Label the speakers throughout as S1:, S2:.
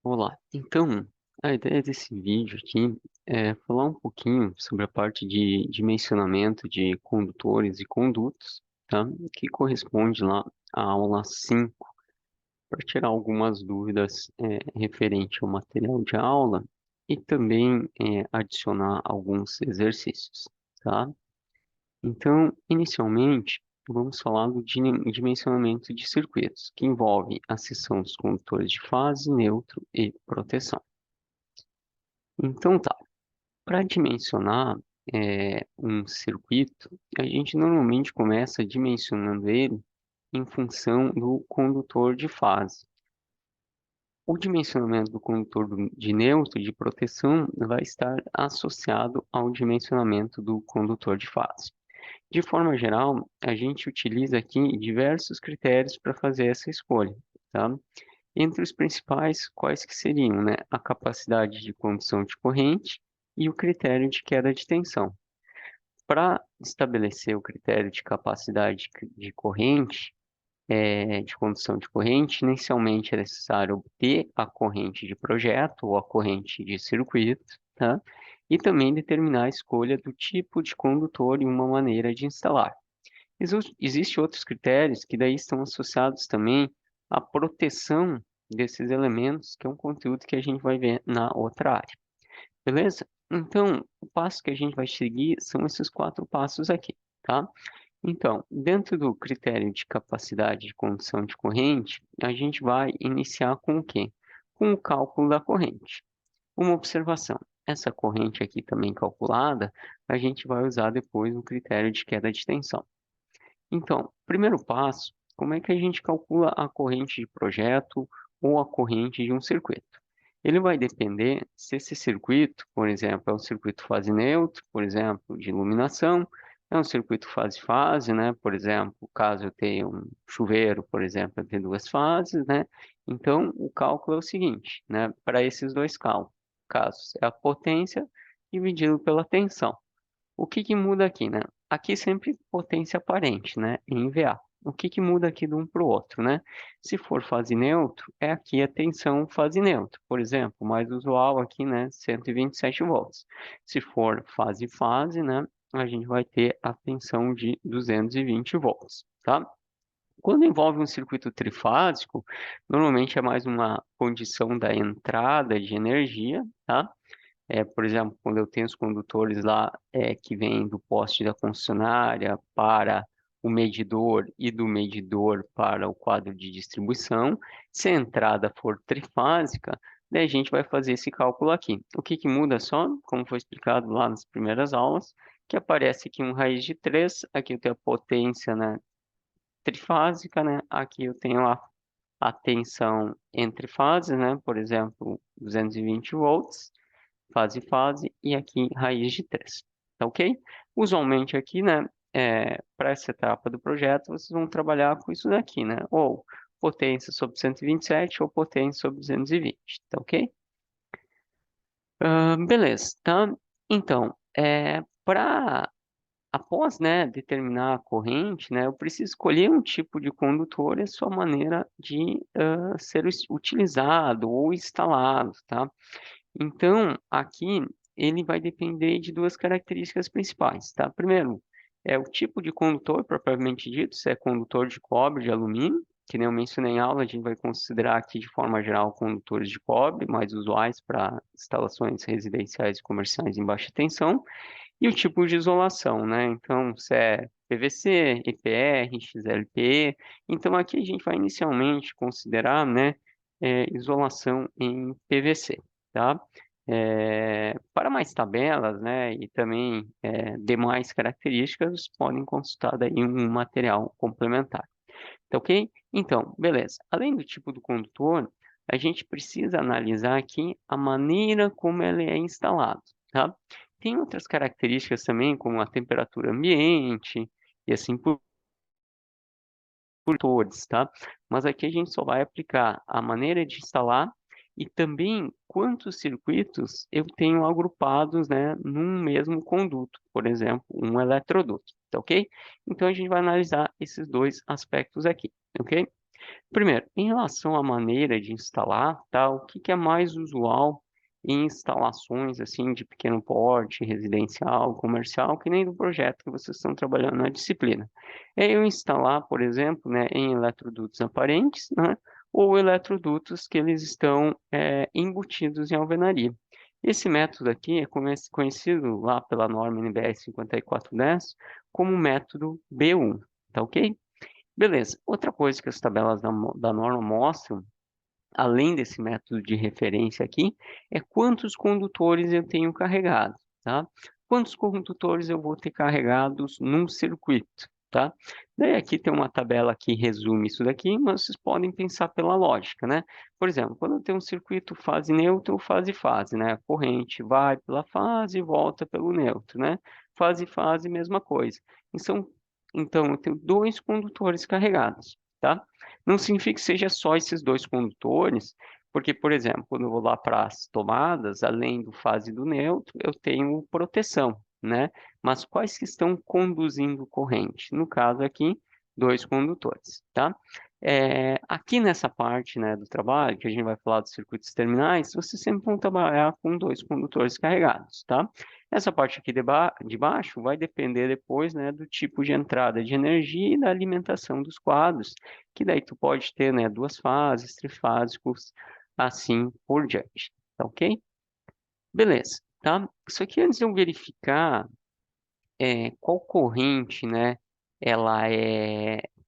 S1: Olá, então a ideia desse vídeo aqui é falar um pouquinho sobre a parte de dimensionamento de condutores e condutos, tá? Que corresponde lá à aula 5, para tirar algumas dúvidas referente ao material de aula e também adicionar alguns exercícios, tá? Então, inicialmente, vamos falar do dimensionamento de circuitos, que envolve a seção dos condutores de fase, neutro e proteção. Então tá, para dimensionar um circuito, a gente normalmente começa dimensionando ele em função do condutor de fase. O dimensionamento do condutor de neutro de proteção vai estar associado ao dimensionamento do condutor de fase. De forma geral, a gente utiliza aqui diversos critérios para fazer essa escolha, tá? Entre os principais, quais que seriam, né? A capacidade de condução de corrente e o critério de queda de tensão. Para estabelecer o critério de capacidade de corrente, de condução de corrente, inicialmente é necessário obter a corrente de projeto ou a corrente de circuito, tá? E também determinar a escolha do tipo de condutor e uma maneira de instalar. Existem outros critérios que daí estão associados também à proteção desses elementos, que é um conteúdo que a gente vai ver na outra área. Beleza? Então, o passo que a gente vai seguir são esses 4 passos aqui, tá? Então, dentro do critério de capacidade de condução de corrente, a gente vai iniciar com o quê? Com o cálculo da corrente. Uma observação: essa corrente aqui também calculada, a gente vai usar depois no critério de queda de tensão. Então, primeiro passo, como é que a gente calcula a corrente de projeto ou a corrente de um circuito? Ele vai depender se esse circuito, por exemplo, é um circuito fase neutro, por exemplo, de iluminação, é um circuito fase-fase, né? Por exemplo, caso eu tenha um chuveiro, por exemplo, eu tenho duas fases, né? Então, o cálculo é o seguinte, né? Para esses dois casos, é a potência dividido pela tensão. O que que muda aqui, né? Aqui sempre potência aparente, né? Em VA. O que que muda aqui de um para o outro, né? Se for fase neutro, é aqui a tensão fase neutro. Por exemplo, mais usual aqui, né? 127 volts. Se for fase-fase, né? A gente vai ter a tensão de 220 volts, tá? Quando envolve um circuito trifásico, normalmente é mais uma condição da entrada de energia, tá? Por exemplo, quando eu tenho os condutores lá que vêm do poste da concessionária para o medidor e do medidor para o quadro de distribuição, se a entrada for trifásica, daí a gente vai fazer esse cálculo aqui. O que que muda só, como foi explicado lá nas primeiras aulas, que aparece aqui um raiz de 3, aqui eu tenho a potência, né, trifásica, né, aqui eu tenho a tensão entre fases, né, por exemplo, 220 volts, fase, e aqui raiz de 3, tá ok? Usualmente aqui, né, para essa etapa do projeto, vocês vão trabalhar com isso daqui, né? Ou potência sobre 127 ou potência sobre 220, tá ok? Beleza, tá? Então, para após, né, determinar a corrente, né, eu preciso escolher um tipo de condutor e a sua maneira de ser utilizado ou instalado, tá? Então, aqui ele vai depender de duas características principais, tá? Primeiro, é o tipo de condutor propriamente dito, se é condutor de cobre, de alumínio, que nem eu mencionei em aula, a gente vai considerar aqui de forma geral condutores de cobre, mais usuais para instalações residenciais e comerciais em baixa tensão, e o tipo de isolação, né? Então, se é PVC, EPR, XLPE. Então, aqui a gente vai inicialmente considerar, né, isolação em PVC, tá? Para mais tabelas, né, e também demais características, podem consultar daí um material complementar. Tá ok? Então, beleza. Além do tipo do condutor, a gente precisa analisar aqui a maneira como ele é instalado, tá? Tem outras características também, como a temperatura ambiente e assim por todos, tá? Mas aqui a gente só vai aplicar a maneira de instalar e também quantos circuitos eu tenho agrupados, né, num mesmo conduto, por exemplo, um eletroduto, tá ok? Então a gente vai analisar esses dois aspectos aqui, ok? Primeiro, em relação à maneira de instalar, tá? O que que é mais usual em instalações assim de pequeno porte, residencial, comercial, que nem do projeto que vocês estão trabalhando na disciplina? É eu instalar, por exemplo, né, em eletrodutos aparentes, né, ou eletrodutos que eles estão embutidos em alvenaria. Esse método aqui é conhecido lá pela norma NBR 5410 como método B1, tá ok? Beleza. Outra coisa que as tabelas da norma mostram, além desse método de referência aqui, é quantos condutores eu tenho carregado, tá? Quantos condutores eu vou ter carregados num circuito, tá? Daí aqui tem uma tabela que resume isso daqui, mas vocês podem pensar pela lógica, né? Por exemplo, quando eu tenho um circuito fase neutro, fase-fase, né? A corrente vai pela fase e volta pelo neutro, né? Fase-fase, mesma coisa. Então, eu tenho dois condutores carregados, tá? Não significa que seja só esses dois condutores, porque, por exemplo, quando eu vou lá para as tomadas, além do fase e do neutro, eu tenho proteção, né? Mas quais que estão conduzindo corrente? No caso aqui, dois condutores, tá? Aqui nessa parte, né, do trabalho, que a gente vai falar dos circuitos terminais, vocês sempre vão trabalhar com dois condutores carregados, tá? Essa parte aqui de baixo vai depender depois, né, do tipo de entrada de energia e da alimentação dos quadros, que daí tu pode ter, né, duas fases, trifásicos, assim por diante, tá ok? Beleza, tá? Isso aqui antes de eu verificar qual corrente, né,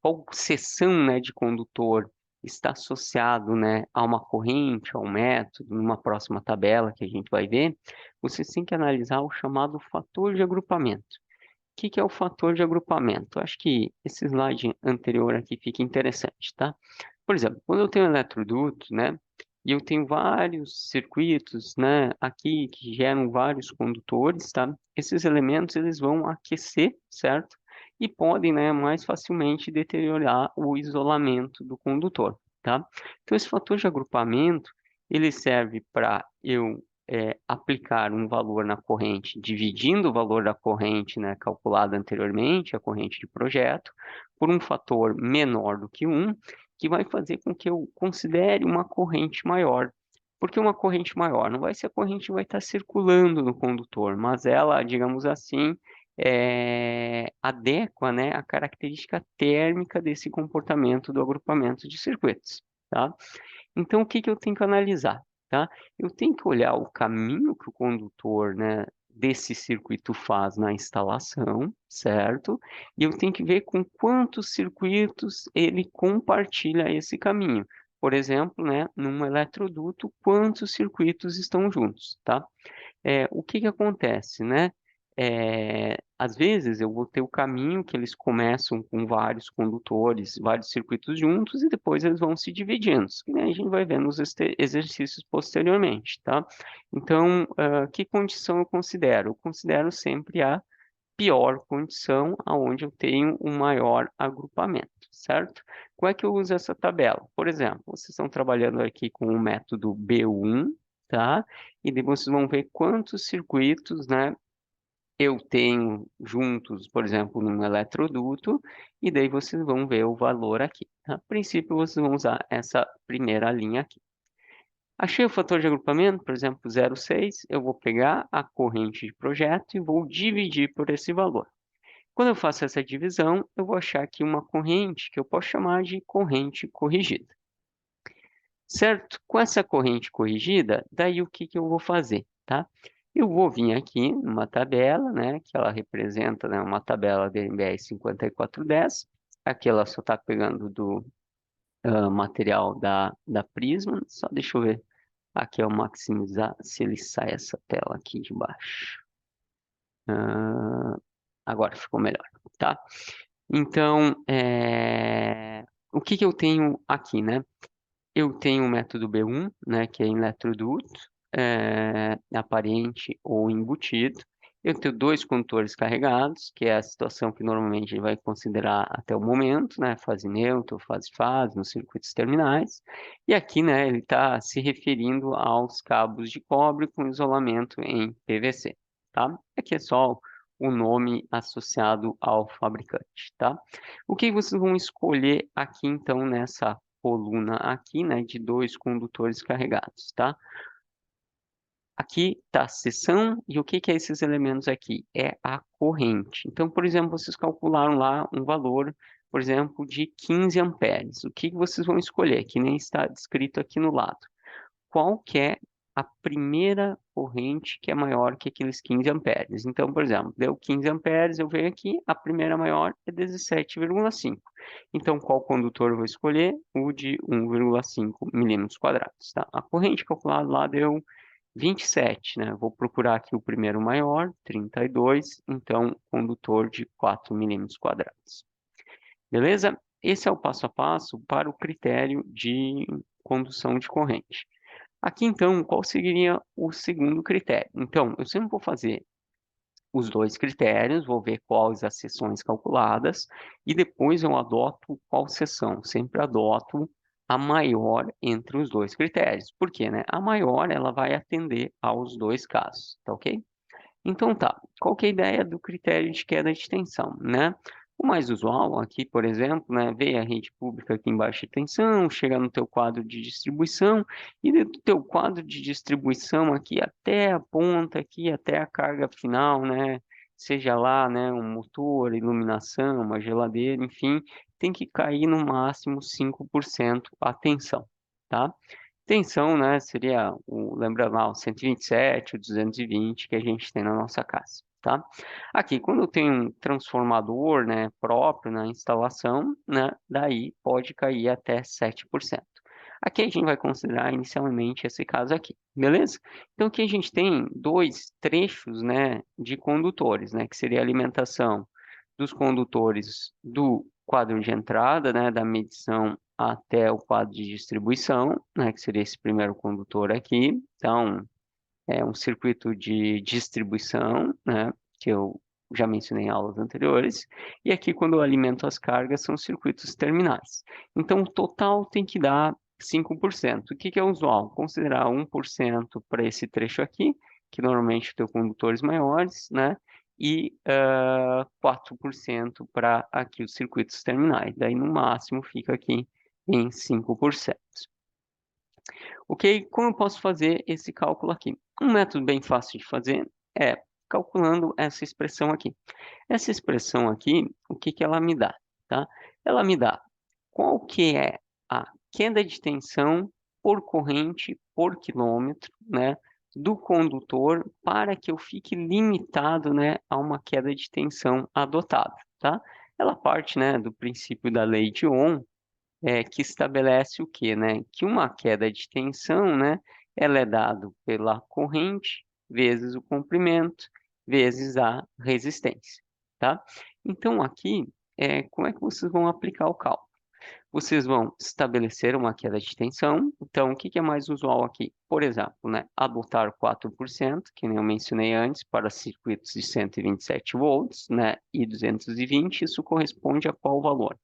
S1: qual seção, né, de condutor está associado, né, a uma corrente, a um método, numa próxima tabela que a gente vai ver, você tem que analisar o chamado fator de agrupamento. O que que é o fator de agrupamento? Acho que esse slide anterior aqui fica interessante, tá? Por exemplo, quando eu tenho um eletroduto, né, e eu tenho vários circuitos, né, aqui que geram vários condutores, tá? Esses elementos eles vão aquecer, certo? E podem, né, mais facilmente deteriorar o isolamento do condutor, tá? Então esse fator de agrupamento ele serve para eu aplicar um valor na corrente, dividindo o valor da corrente, né, calculada anteriormente, a corrente de projeto, por um fator menor do que um, que vai fazer com que eu considere uma corrente maior. Porque uma corrente maior não vai ser a corrente que vai estar circulando no condutor, mas ela, digamos assim, adequa, né, a característica térmica desse comportamento do agrupamento de circuitos, tá? Então, o que que eu tenho que analisar, tá? Eu tenho que olhar o caminho que o condutor, né, desse circuito faz na instalação, certo? E eu tenho que ver com quantos circuitos ele compartilha esse caminho. Por exemplo, né, num eletroduto, quantos circuitos estão juntos, tá? O que que acontece, né? Às vezes eu vou ter o caminho que eles começam com vários condutores, vários circuitos juntos e depois eles vão se dividindo, que nem a gente vai ver nos exercícios posteriormente, tá? Então, que condição eu considero? Eu considero sempre a pior condição, aonde eu tenho um maior agrupamento, certo? Como é que eu uso essa tabela? Por exemplo, vocês estão trabalhando aqui com o método B1, tá? E daí vocês vão ver quantos circuitos, né, eu tenho juntos, por exemplo, num eletroduto, e daí vocês vão ver o valor aqui. A princípio, vocês vão usar essa primeira linha aqui. Achei o fator de agrupamento, por exemplo, 0,6, eu vou pegar a corrente de projeto e vou dividir por esse valor. Quando eu faço essa divisão, eu vou achar aqui uma corrente que eu posso chamar de corrente corrigida. Certo? Com essa corrente corrigida, daí o que que eu vou fazer, tá? Eu vou vir aqui numa tabela, né, que ela representa, né, uma tabela de NBR 5410. Aqui ela só está pegando do material da Prisma. Só deixa eu ver. Aqui é o maximizar, se ele sai essa tela aqui de baixo. Ah, agora ficou melhor, tá? Então, o que que eu tenho aqui, né? Eu tenho o método B1, né, que é em eletroduto, aparente ou embutido. Eu tenho dois condutores carregados, que é a situação que normalmente a gente vai considerar até o momento, né, fase neutra, fase-fase, nos circuitos terminais. E aqui, né, ele está se referindo aos cabos de cobre com isolamento em PVC, tá? Aqui é só o nome associado ao fabricante, tá? O que vocês vão escolher aqui, então, nessa coluna aqui, né, de 2 condutores carregados, tá? Aqui está a seção, e o que que é esses elementos aqui? É a corrente. Então, por exemplo, vocês calcularam lá um valor, por exemplo, de 15 amperes. O que que vocês vão escolher? Que nem está descrito aqui no lado. Qual que é a primeira corrente que é maior que aqueles 15 amperes? Então, por exemplo, deu 15 amperes, eu venho aqui, a primeira maior é 17,5. Então, qual condutor eu vou escolher? O de 1,5 milímetros quadrados, tá? A corrente calculada lá deu 27, né? Vou procurar aqui o primeiro maior, 32, então condutor de 4 milímetros quadrados. Beleza? Esse é o passo a passo para o critério de condução de corrente. Aqui, então, qual seria o segundo critério? Então, eu sempre vou fazer os 2 critérios, vou ver quais as seções calculadas e depois eu adoto qual seção. Sempre adoto a maior entre os 2 critérios. Por quê, né? A maior, ela vai atender aos 2 casos, tá ok? Então tá, qual que é a ideia do critério de queda de tensão, né? O mais usual aqui, por exemplo, né, vê a rede pública aqui em baixa tensão, chega no teu quadro de distribuição, e do teu quadro de distribuição aqui até a ponta, aqui até a carga final, né? Seja lá, né, um motor, iluminação, uma geladeira, enfim, tem que cair no máximo 5% a tensão, tá? Tensão, né, seria, lembra lá, o 127, o 220 que a gente tem na nossa casa, tá? Aqui, quando eu tenho um transformador, né, próprio na instalação, né, daí pode cair até 7%. Aqui a gente vai considerar inicialmente esse caso aqui, beleza? Então aqui a gente tem 2 trechos, né, de condutores, né, que seria a alimentação dos condutores do quadro de entrada, né, da medição até o quadro de distribuição, né, que seria esse primeiro condutor aqui. Então, é um circuito de distribuição, né, que eu já mencionei em aulas anteriores. E aqui, quando eu alimento as cargas, são circuitos terminais. Então, o total tem que dar 5%. O que que é usual? Considerar 1% para esse trecho aqui, que normalmente tem condutores maiores, né? E 4% para aqui os circuitos terminais. Daí, no máximo, fica aqui em 5%. Ok? Como eu posso fazer esse cálculo aqui? Um método bem fácil de fazer é calculando essa expressão aqui. Essa expressão aqui, o que que ela me dá, tá? Ela me dá qual que é a queda de tensão por corrente por quilômetro, né, do condutor para que eu fique limitado, né, a uma queda de tensão adotada, tá? Ela parte, né, do princípio da lei de Ohm, que estabelece o quê, né? Que uma queda de tensão, né, ela é dado pela corrente vezes o comprimento vezes a resistência, tá? Então aqui, como é que vocês vão aplicar o cálculo? Vocês vão estabelecer uma queda de tensão. Então, o que que é mais usual aqui? Por exemplo, né, adotar 4%, que nem eu mencionei antes, para circuitos de 127 volts, né, e 220, isso corresponde a qual valor?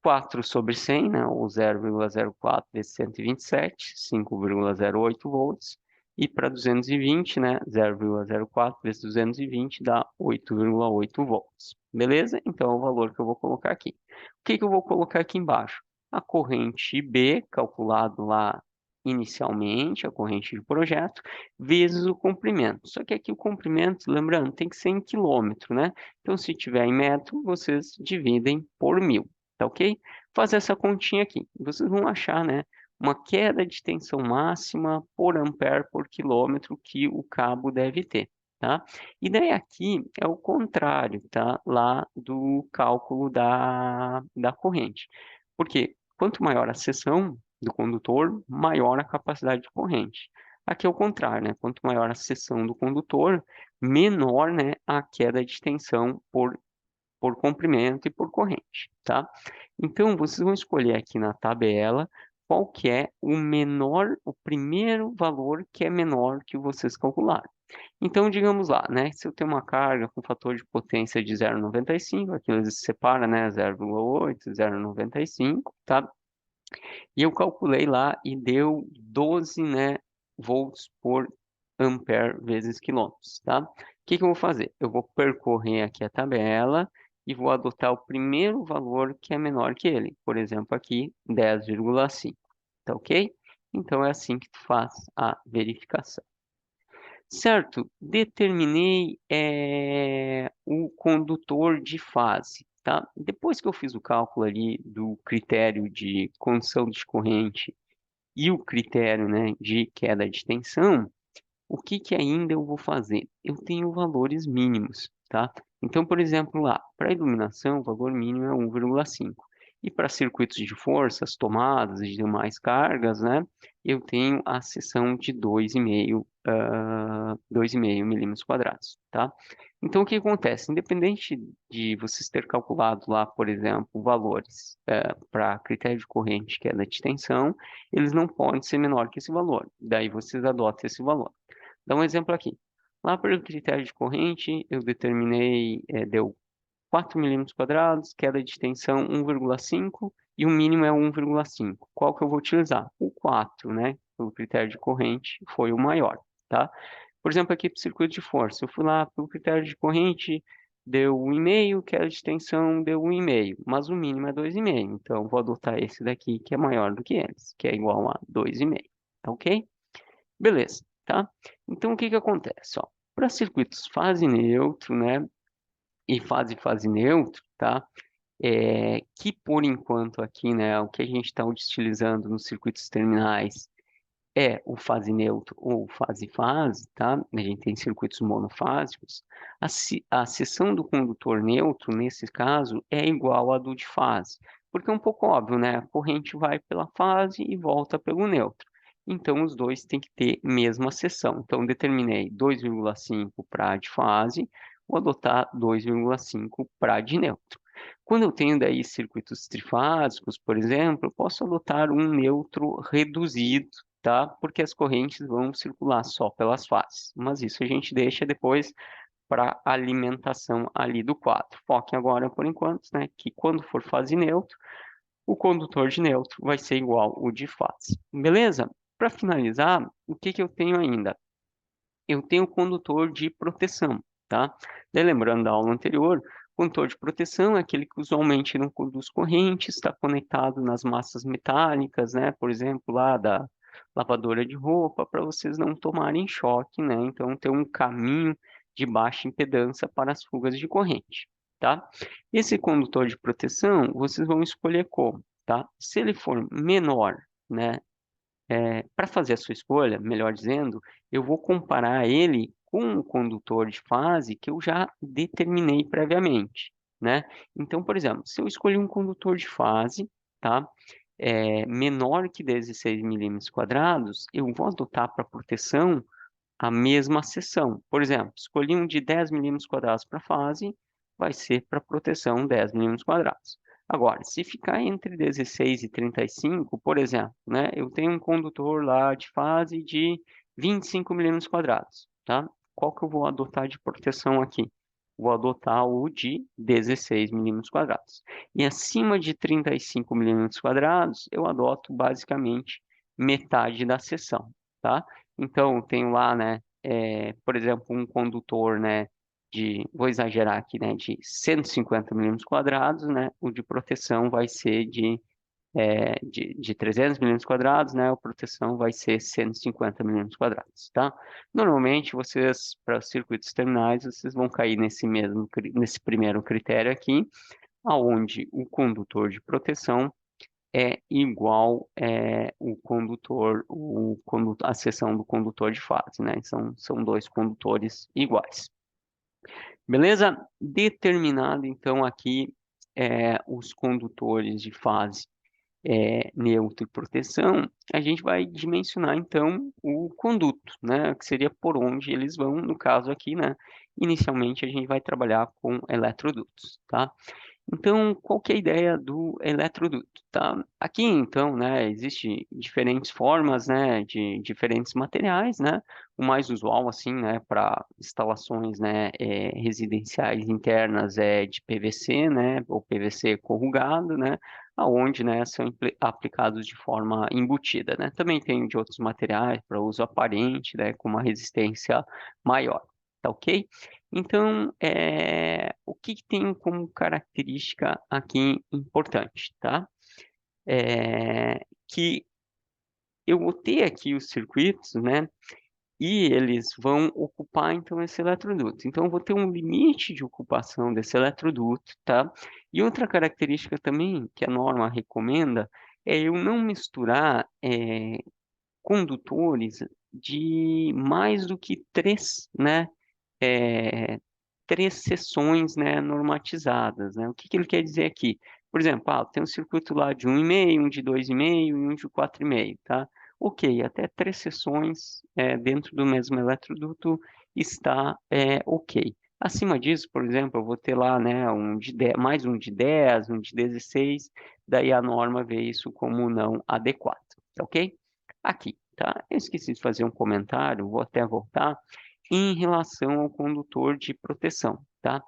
S1: 4 sobre 100, né, ou 0,04 vezes 127, 5,08 volts. E para 220, né, 0,04 vezes 220 dá 8,8 volts. Beleza? Então é o valor que eu vou colocar aqui. O que que eu vou colocar aqui embaixo? A corrente B, calculado lá inicialmente, a corrente de projeto, vezes o comprimento. Só que aqui o comprimento, lembrando, tem que ser em quilômetro, né? Então, se tiver em metro, vocês dividem por 1000. Tá ok? Fazer essa continha aqui. Vocês vão achar, né, uma queda de tensão máxima por ampere por quilômetro que o cabo deve ter, tá? E daí aqui é o contrário, tá? Lá do cálculo da corrente. Porque quanto maior a seção do condutor, maior a capacidade de corrente. Aqui é o contrário, né? Quanto maior a seção do condutor, menor, né, a queda de tensão por comprimento e por corrente, tá? Então, vocês vão escolher aqui na tabela qual que é o menor, o primeiro valor que é menor que vocês calcularam. Então, digamos lá, né? Se eu tenho uma carga com fator de potência de 0,95, aqui eles separam, né? 0,8, 0,95, tá? E eu calculei lá e deu 12, né, volts por ampere vezes quilômetros, tá? O que que eu vou fazer? Eu vou percorrer aqui a tabela e vou adotar o primeiro valor que é menor que ele. Por exemplo, aqui, 10,5. Tá ok? Então, é assim que tu faz a verificação. Certo, determinei o condutor de fase, tá? Depois que eu fiz o cálculo ali do critério de condição de corrente e o critério, né, de queda de tensão, o que que ainda eu vou fazer? Eu tenho valores mínimos, tá? Então, por exemplo, lá, para iluminação, o valor mínimo é 1,5. E para circuitos de forças, tomadas e demais cargas, né? Eu tenho a seção de 2,5 milímetros quadrados, tá? Então, o que acontece? Independente de vocês ter calculado lá, por exemplo, valores para critério de corrente, queda de tensão, eles não podem ser menor que esse valor. Daí vocês adotam esse valor. Dá um exemplo aqui. Lá pelo critério de corrente, eu determinei, deu 4 milímetros quadrados, queda de tensão 1,5 e o mínimo é 1,5. Qual que eu vou utilizar? O 4, né? Pelo critério de corrente, foi o maior, tá? Por exemplo, aqui para o circuito de força, eu fui lá pelo critério de corrente, deu 1,5, queda de tensão deu 1,5, mas o mínimo é 2,5. Então, vou adotar esse daqui, que é maior do que eles, que é igual a 2,5, tá ok? Beleza, tá? Então, o que que acontece, ó? Para circuitos fase neutro, né, e fase neutro, tá? Que por enquanto aqui, né, o que a gente está utilizando nos circuitos terminais é o fase neutro ou fase-fase, tá? A gente tem circuitos monofásicos. A seção do condutor neutro, nesse caso, é igual à do de fase, porque é um pouco óbvio, né? A corrente vai pela fase e volta pelo neutro. Então, os dois têm que ter mesma seção. Então, determinei 2,5 para de fase, vou adotar 2,5 para de neutro. Quando eu tenho daí circuitos trifásicos, por exemplo, eu posso adotar um neutro reduzido, tá? Porque as correntes vão circular só pelas faces. Mas isso a gente deixa depois para alimentação ali do quadro. Foquem agora, por enquanto, né, que quando for fase neutro, o condutor de neutro vai ser igual o de fase. Beleza? Para finalizar, o que que eu tenho ainda? Eu tenho o condutor de proteção, tá? Daí, lembrando da aula anterior, o condutor de proteção é aquele que usualmente não conduz corrente, está conectado nas massas metálicas, né? Por exemplo, lá da lavadora de roupa, para vocês não tomarem choque, né? Então, tem um caminho de baixa impedância para as fugas de corrente, tá? Esse condutor de proteção, vocês vão escolher como, tá? Se ele for menor, né, para fazer a sua escolha, melhor dizendo, eu vou comparar ele com o condutor de fase que eu já determinei previamente, né? Então, por exemplo, se eu escolher um condutor de fase, tá? Menor que 16 milímetros quadrados, eu vou adotar para proteção a mesma seção. Por exemplo, escolhi um de 10 milímetros quadrados para fase, vai ser para proteção 10 milímetros quadrados. Agora, se ficar entre 16 e 35, por exemplo, né, eu tenho um condutor lá de fase de 25 milímetros quadrados, tá? Qual que eu vou adotar de proteção aqui? Vou adotar o de 16 milímetros quadrados. E acima de 35 milímetros quadrados, eu adoto basicamente metade da seção, tá? Então, eu tenho lá, né, por exemplo, um condutor, né, vou exagerar aqui, né, de 150 milímetros quadrados, né, o de proteção vai ser de 300 milímetros quadrados, né, a proteção vai ser 150 milímetros quadrados, tá? Normalmente, vocês, para circuitos terminais, vocês vão cair nesse primeiro critério aqui, aonde o condutor de proteção é igual a seção do condutor de fase, né? São dois condutores iguais. Beleza? Determinado, então, aqui os condutores de fase neutro e proteção, a gente vai dimensionar, então, o conduto, né? Que seria por onde eles vão, no caso aqui, né? Inicialmente, a gente vai trabalhar com eletrodutos, tá? Então, qual que é a ideia do eletroduto, tá? Aqui, então, né, existe diferentes formas, né, de diferentes materiais, né? O mais usual, assim, né, para instalações, né, residenciais internas é de PVC, né, ou PVC corrugado, né, aonde, né, são aplicados de forma embutida, né? Também tem de outros materiais para uso aparente, né, com uma resistência maior. tá ok? Então, o que que tem como característica aqui importante, tá? Que eu vou ter aqui os circuitos, né? E eles vão ocupar, então, esse eletroduto. Então, eu vou ter um limite de ocupação desse eletroduto, tá? E outra característica também que a norma recomenda é eu não misturar condutores de mais do que três, né? é, três seções, né, normatizadas, né? O que que ele quer dizer aqui? Por exemplo, tem um circuito lá de 1,5, um de 2,5 e um de 4,5, tá? Ok, até três seções dentro do mesmo eletroduto está ok. Acima disso, por exemplo, eu vou ter lá, né, um de 10, mais um de 10, um de 16, daí a norma vê isso como não adequado, tá ok? Aqui, tá? Eu esqueci de fazer um comentário, vou até voltar em relação ao condutor de proteção, tá?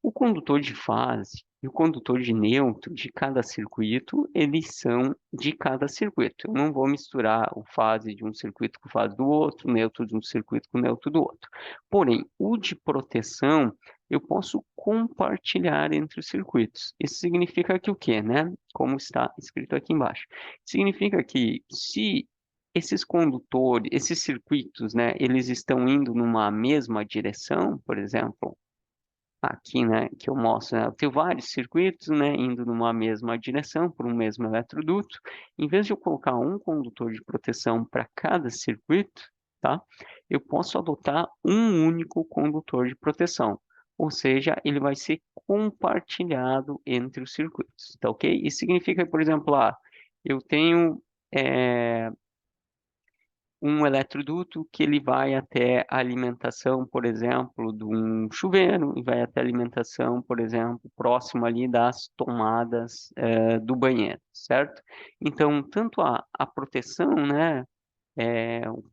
S1: O condutor de fase e o condutor de neutro de cada circuito, eles são de cada circuito. Eu não vou misturar o fase de um circuito com o fase do outro, o neutro de um circuito com o neutro do outro. Porém, o de proteção, eu posso compartilhar entre os circuitos. Isso significa que o quê, né? Como está escrito aqui embaixo. Significa que se esses condutores, esses circuitos, né, eles estão indo numa mesma direção, por exemplo, aqui, né, que eu mostro, né, eu tenho vários circuitos, né, indo numa mesma direção por um mesmo eletroduto. Em vez de eu colocar um condutor de proteção para cada circuito, tá, eu posso adotar um único condutor de proteção. Ou seja, ele vai ser compartilhado entre os circuitos, tá ok? Isso significa, por exemplo, eu tenho um eletroduto que ele vai até a alimentação, por exemplo, de um chuveiro e vai até a alimentação, por exemplo, próximo ali das tomadas do banheiro, certo? Então, tanto a proteção, né,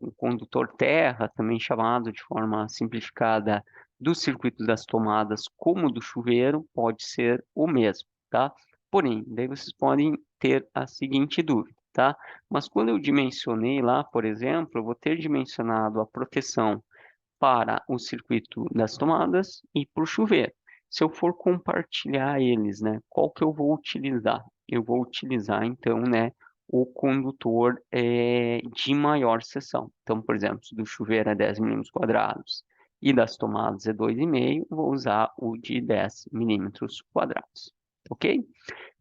S1: o condutor terra, também chamado de forma simplificada do circuito das tomadas, como do chuveiro, pode ser o mesmo, tá? Porém, daí vocês podem ter a seguinte dúvida, tá? Mas quando eu dimensionei lá, por exemplo, eu vou ter dimensionado a proteção para o circuito das tomadas e para o chuveiro. Se eu for compartilhar eles, né, qual que eu vou utilizar? Eu vou utilizar, então, né, o condutor de maior seção. Então, por exemplo, se do chuveiro é 10 milímetros quadrados e das tomadas é 2,5, vou usar o de 10 milímetros quadrados. Ok?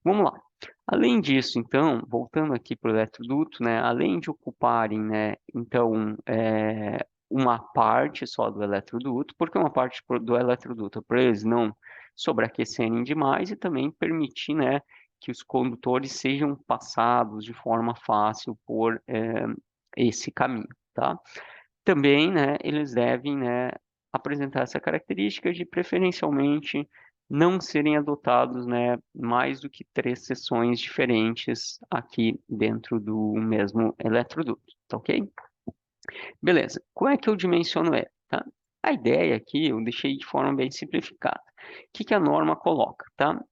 S1: Vamos lá. Além disso, então, voltando aqui para o eletroduto, né, além de ocuparem, né, então, uma parte só do eletroduto, porque uma parte do eletroduto, para eles não sobreaquecerem demais e também permitir, né, que os condutores sejam passados de forma fácil por esse caminho, tá? Também, né, eles devem, né, apresentar essa característica de preferencialmente não serem adotados, né, mais do que três seções diferentes aqui dentro do mesmo eletroduto, tá ok? Beleza. Como é que eu dimensiono ele, tá? A ideia aqui eu deixei de forma bem simplificada. O que que a norma coloca, tá?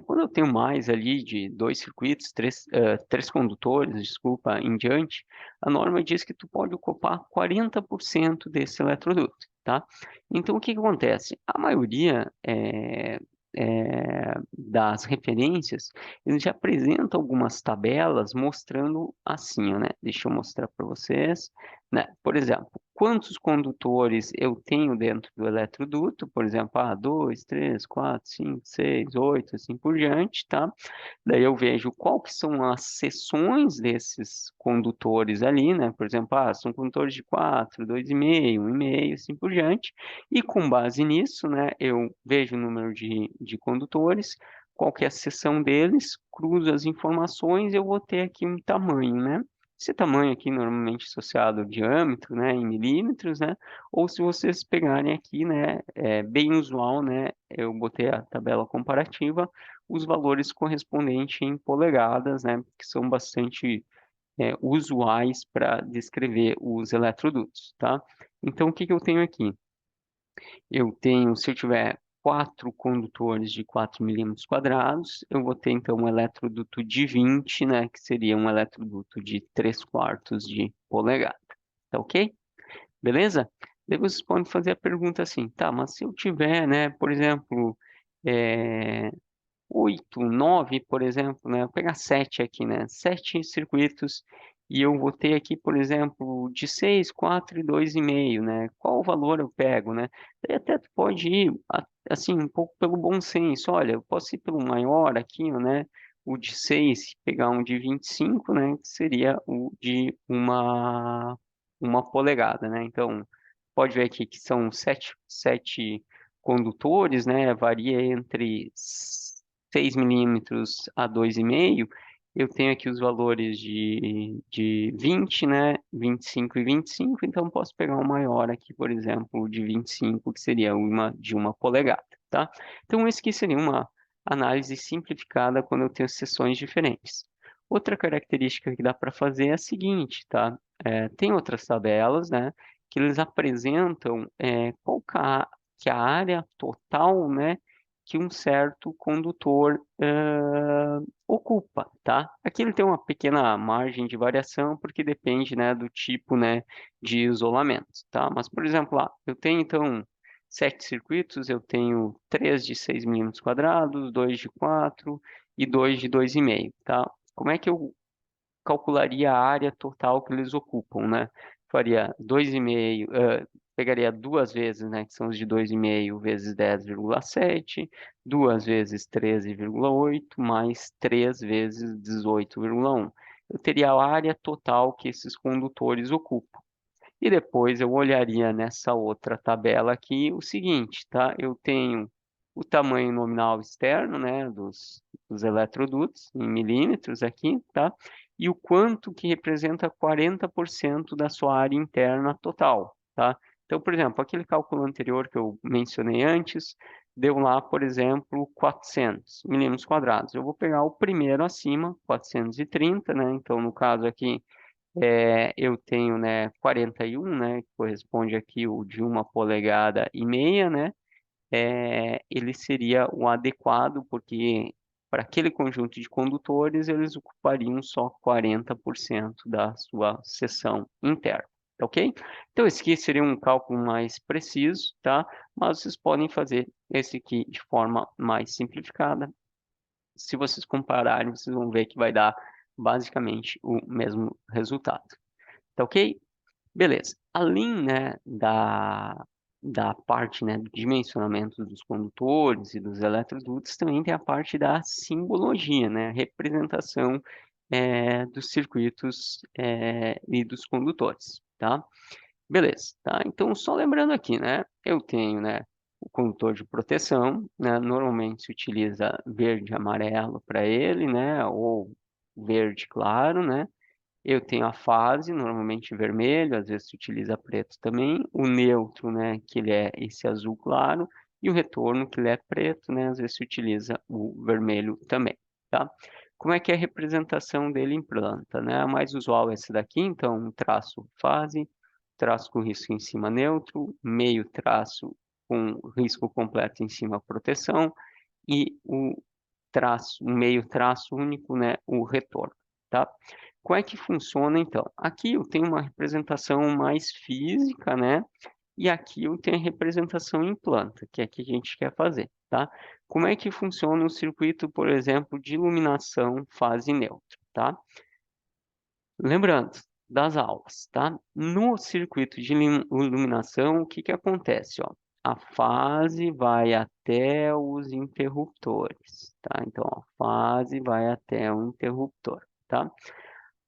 S1: Quando eu tenho mais ali de dois circuitos, três condutores, desculpa, em diante, a norma diz que tu pode ocupar 40% desse eletroduto, tá? Então, o que que acontece? A maioria das referências, eles já apresentam algumas tabelas mostrando assim, ó, né? Deixa eu mostrar para vocês, né? Por exemplo, quantos condutores eu tenho dentro do eletroduto, por exemplo, 2, 3, 4, 5, 6, 8, assim por diante, tá? Daí eu vejo qual que são as seções desses condutores ali, né? Por exemplo, são condutores de 4, 2,5, 1,5, assim por diante. E com base nisso, né, eu vejo o número de condutores, qual que é a seção deles, cruzo as informações e eu vou ter aqui um tamanho, né? Esse tamanho aqui normalmente associado ao diâmetro, né, em milímetros, né? Ou se vocês pegarem aqui, né, é bem usual, né? Eu botei a tabela comparativa, os valores correspondentes em polegadas, né, que são bastante usuais para descrever os eletrodutos, tá? Então, o que que eu tenho aqui? Eu tenho, se eu tiver quatro condutores de 4 milímetros quadrados, eu vou ter, então, um eletroduto de 20, né, que seria um eletroduto de 3 quartos de polegada, tá ok? Beleza? Daí vocês podem fazer a pergunta assim, tá, mas se eu tiver, né, por exemplo, é, 8, 9, por exemplo, né? Vou pegar 7 aqui, né? 7 circuitos e eu vou ter aqui, por exemplo, de 6, 4 e 2,5, né? Qual valor eu pego, né? Daí até tu pode ir, assim, um pouco pelo bom senso. Olha, eu posso ir pelo maior aqui, né? O de 6, pegar um de 25, né? Que seria o de uma polegada, né? Então, pode ver aqui que são sete condutores, né? Varia entre 6 milímetros a 2,5. Eu tenho aqui os valores de 20, né? 25 e 25, então posso pegar um maior aqui, por exemplo, de 25, que seria uma de uma polegada, tá? Então, esse aqui seria uma análise simplificada quando eu tenho seções diferentes. Outra característica que dá para fazer é a seguinte, tá? Tem outras tabelas, né? Que eles apresentam qual que é a área total, né? Que um certo condutor ocupa, tá? Aqui ele tem uma pequena margem de variação porque depende, né, do tipo, né, de isolamento, tá? Mas, por exemplo, lá, eu tenho, então, 7 circuitos, eu tenho 3 de 6 milímetros quadrados, 2 de 4 e 2 de 2,5, tá? Como é que eu calcularia a área total que eles ocupam, né? Faria 2,5, pegaria duas vezes, né, que são os de 2,5 vezes 10,7, duas vezes 13,8, mais 3 vezes 18,1. Eu teria a área total que esses condutores ocupam. E depois eu olharia nessa outra tabela aqui o seguinte, tá? Eu tenho o tamanho nominal externo, né, dos eletrodutos em milímetros aqui, tá? E o quanto que representa 40% da sua área interna total, tá? Então, por exemplo, aquele cálculo anterior que eu mencionei antes, deu lá, por exemplo, 400 milímetros quadrados. Eu vou pegar o primeiro acima, 430, né? Então, no caso aqui, eu tenho, né, 41, né, que corresponde aqui o de 1,5 polegadas, né, ele seria o adequado, porque para aquele conjunto de condutores, eles ocupariam só 40% da sua seção interna, tá ok? Então, esse aqui seria um cálculo mais preciso, tá? Mas vocês podem fazer esse aqui de forma mais simplificada. Se vocês compararem, vocês vão ver que vai dar basicamente o mesmo resultado. Tá ok? Beleza. Além, né, da parte, né, do dimensionamento dos condutores e dos eletrodutos, também tem a parte da simbologia, né, a representação dos circuitos e dos condutores, tá? Beleza, tá? Então, só lembrando aqui, né, eu tenho, né, o condutor de proteção, né, normalmente se utiliza verde e amarelo para ele, né, ou verde claro, né? Eu tenho a fase, normalmente vermelho, às vezes se utiliza preto também. O neutro, né, que ele é esse azul claro. E o retorno, que ele é preto, né, às vezes se utiliza o vermelho também, tá? Como é que é a representação dele em planta, né? A mais usual é essa daqui, então, um traço fase, traço com risco em cima neutro, meio traço com risco completo em cima proteção, e o meio traço único, né, o retorno, tá? Como é que funciona então? Aqui eu tenho uma representação mais física, né? E aqui eu tenho a representação em planta, que é a que a gente quer fazer, tá? Como é que funciona o circuito, por exemplo, de iluminação fase neutra, tá? Lembrando das aulas, tá? No circuito de iluminação, o que que acontece, ó? A fase vai até os interruptores, tá? Então, a fase vai até o interruptor, tá?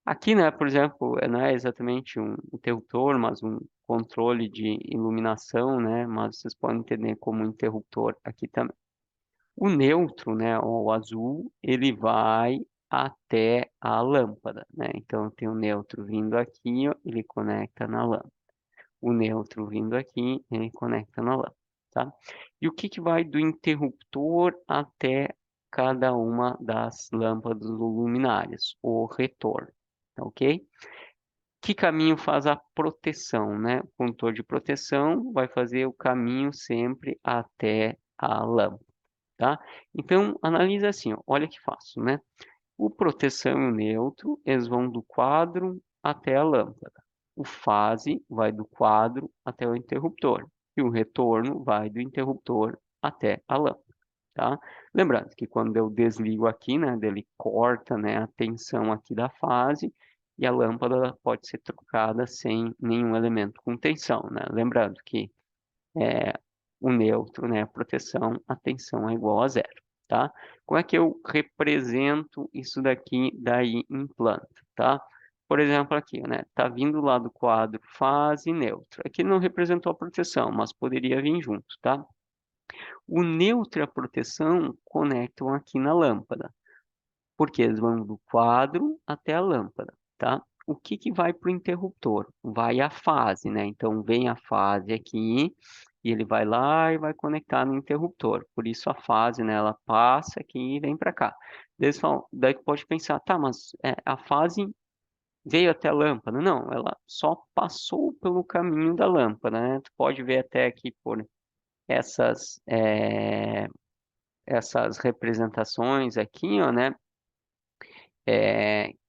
S1: Aqui, né, por exemplo, não é exatamente um interruptor, mas um controle de iluminação, né? Mas vocês podem entender como interruptor aqui também. O neutro, né, ou o azul, ele vai até a lâmpada, né? Então, tem o neutro vindo aqui, ó, ele conecta na lâmpada. O neutro vindo aqui, ele conecta na lâmpada, tá? E o que que vai do interruptor até cada uma das lâmpadas luminárias? O retorno, tá ok? Que caminho faz a proteção, né? O condutor de proteção vai fazer o caminho sempre até a lâmpada, tá? Então, analisa assim, ó, olha que fácil, né? O proteção e o neutro, eles vão do quadro até a lâmpada. O fase vai do quadro até o interruptor e o retorno vai do interruptor até a lâmpada, tá? Lembrando que quando eu desligo aqui, né, ele corta, né, a tensão aqui da fase e a lâmpada pode ser trocada sem nenhum elemento com tensão, né? Lembrando que é, o neutro, né, a proteção, a tensão é igual a zero, tá? Como é que eu represento isso daqui daí em planta, tá? Por exemplo, aqui, né, tá vindo lá do quadro fase neutro. Aqui não representou a proteção, mas poderia vir junto, tá? O neutro e a proteção conectam aqui na lâmpada, porque eles vão do quadro até a lâmpada, tá? O que que vai para o interruptor? Vai a fase, né? Então, vem a fase aqui e ele vai lá e vai conectar no interruptor. Por isso, a fase, né? Ela passa aqui e vem para cá. Daí tu pode pensar, tá, mas a fase veio até a lâmpada? Não, ela só passou pelo caminho da lâmpada, né? Tu pode ver até aqui por essas, essas representações aqui, ó, né?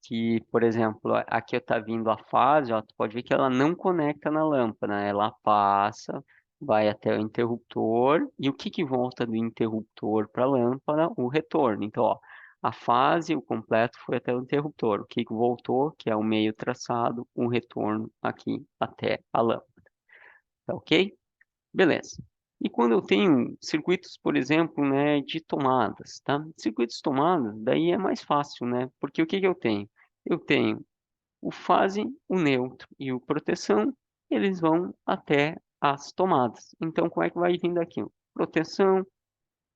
S1: Que, por exemplo, aqui está vindo a fase, ó, tu pode ver que ela não conecta na lâmpada, né? Ela passa, vai até o interruptor, e o que que volta do interruptor para a lâmpada? O retorno. Então, ó, a fase, o completo foi até o interruptor. O que que voltou, que é o meio traçado, o retorno aqui até a lâmpada. Tá ok? Beleza. E quando eu tenho circuitos, por exemplo, né, de tomadas, tá? Circuitos de tomadas, daí é mais fácil, né? Porque o que que eu tenho? Eu tenho o fase, o neutro e o proteção, eles vão até as tomadas. Então, como é que vai vindo aqui? Proteção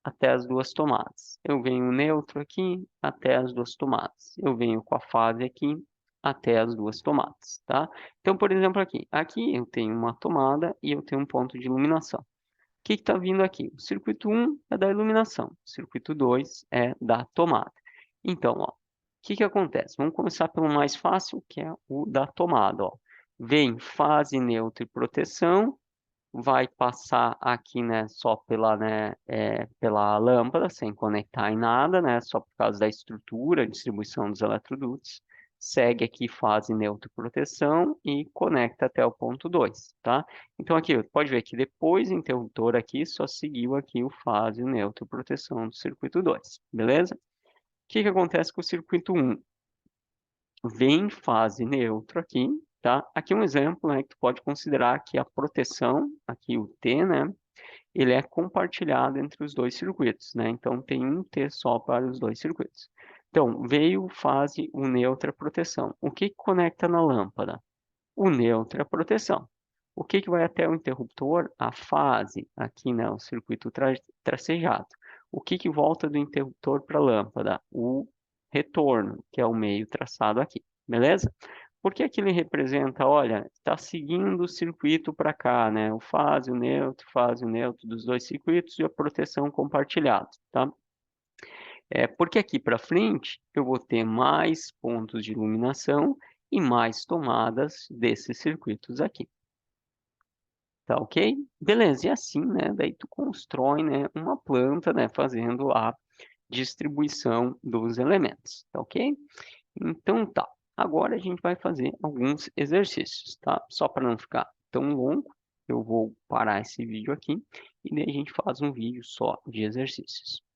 S1: até as duas tomadas. Eu venho neutro aqui até as duas tomadas. Eu venho com a fase aqui até as duas tomadas, tá? Então, por exemplo, aqui eu tenho uma tomada e eu tenho um ponto de iluminação. O que está vindo aqui? O circuito 1 é da iluminação, o circuito 2 é da tomada. Então, ó, o que que acontece? Vamos começar pelo mais fácil, que é o da tomada. Ó. Vem fase, neutro e proteção, vai passar aqui, né, só pela, né, pela lâmpada, sem conectar em nada, né, só por causa da estrutura, distribuição dos eletrodutos. Segue aqui fase neutro proteção e conecta até o ponto 2, tá? Então aqui, pode ver que depois do interruptor aqui, só seguiu aqui o fase neutro proteção do circuito 2, beleza? O que que acontece com o circuito 1? Vem fase neutro aqui, tá? Aqui um exemplo, né, que tu pode considerar que a proteção, aqui o T, né, ele é compartilhado entre os dois circuitos, né? Então tem um T só para os dois circuitos. Então, veio fase, o neutro, a proteção. O que que conecta na lâmpada? O neutro, a proteção. O que que vai até o interruptor? A fase, aqui, né, o circuito tracejado. O que que volta do interruptor para a lâmpada? O retorno, que é o meio traçado aqui, beleza? Porque aqui ele representa, olha, está seguindo o circuito para cá, né? O fase, o neutro dos dois circuitos e a proteção compartilhada, tá? Porque aqui para frente eu vou ter mais pontos de iluminação e mais tomadas desses circuitos aqui. Tá ok? Beleza, e assim, né? Daí tu constrói, né, uma planta, né, fazendo a distribuição dos elementos, tá ok? Então tá. Agora a gente vai fazer alguns exercícios, tá? Só para não ficar tão longo, eu vou parar esse vídeo aqui e daí a gente faz um vídeo só de exercícios.